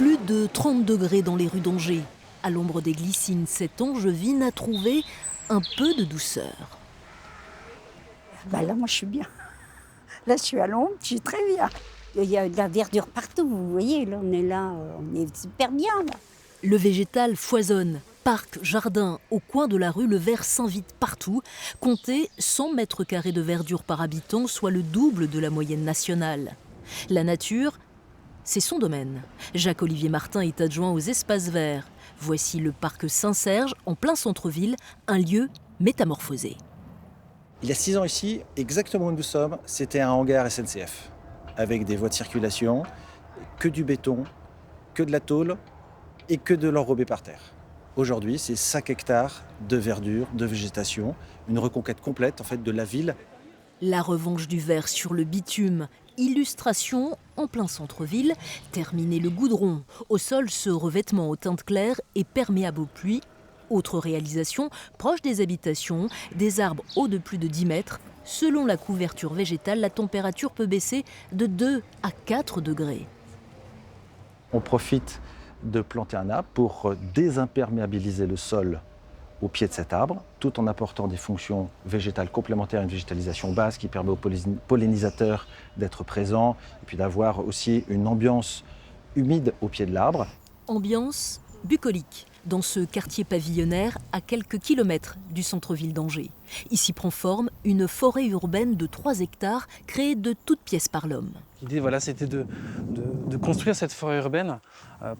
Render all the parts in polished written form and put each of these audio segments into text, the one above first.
Plus de 30 degrés dans les rues d'Angers. À l'ombre des glycines, cette Angevine a trouvé un peu de douceur. Là, moi, je suis bien. Là, je suis à l'ombre, je suis très bien. Il y a de la verdure partout, vous voyez. Là, on est super bien, là. Le végétal foisonne. Parcs, jardins, au coin de la rue, le vert s'invite partout. Comptez 100 mètres carrés de verdure par habitant, soit le double de la moyenne nationale. La nature, c'est son domaine. Jacques-Olivier Martin est adjoint aux espaces verts. Voici le parc Saint-Serge, en plein centre-ville, un lieu métamorphosé. Il y a 6 ans ici, exactement où nous sommes, c'était un hangar SNCF, avec des voies de circulation, que du béton, que de la tôle et que de l'enrobé par terre. Aujourd'hui, c'est 5 hectares de verdure, de végétation, une reconquête complète en fait, de la ville. La revanche du vert sur le bitume, illustration en plein centre-ville, terminer le goudron. Au sol, ce revêtement aux teintes claires est perméable aux pluies. Autre réalisation, proche des habitations, des arbres hauts de plus de 10 mètres. Selon la couverture végétale, la température peut baisser de 2 à 4 degrés. On profite de planter un arbre pour désimperméabiliser le sol au pied de cet arbre, tout en apportant des fonctions végétales complémentaires, une végétalisation basse qui permet aux pollinisateurs d'être présents, et puis d'avoir aussi une ambiance humide au pied de l'arbre. Ambiance bucolique, dans ce quartier pavillonnaire à quelques kilomètres du centre-ville d'Angers. Ici prend forme une forêt urbaine de 3 hectares créée de toutes pièces par l'homme. L'idée, c'était de construire cette forêt urbaine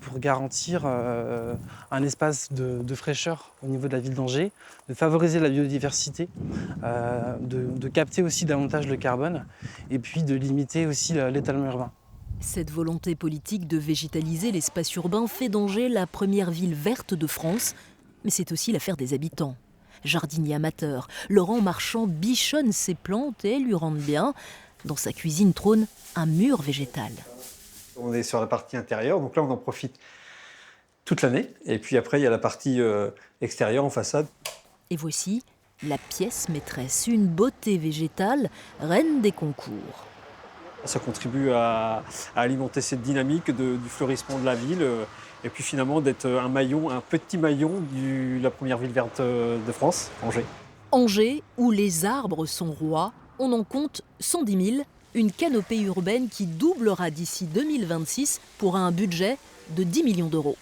pour garantir un espace de fraîcheur au niveau de la ville d'Angers, de favoriser la biodiversité, de capter aussi davantage le carbone et puis de limiter aussi l'étalement urbain. Cette volonté politique de végétaliser l'espace urbain fait d'Angers la première ville verte de France, mais c'est aussi l'affaire des habitants. Jardinier amateur, Laurent Marchand bichonne ses plantes et lui rendent bien. Dans sa cuisine trône un mur végétal. On est sur la partie intérieure, donc là on en profite toute l'année. Et puis après il y a la partie extérieure en façade. Et voici la pièce maîtresse, une beauté végétale, reine des concours. Ça contribue à alimenter cette dynamique du fleurissement de la ville et puis finalement d'être un petit maillon de la première ville verte de France, Angers. Angers, où les arbres sont rois, on en compte 110 000, une canopée urbaine qui doublera d'ici 2026 pour un budget de 10 millions d'euros.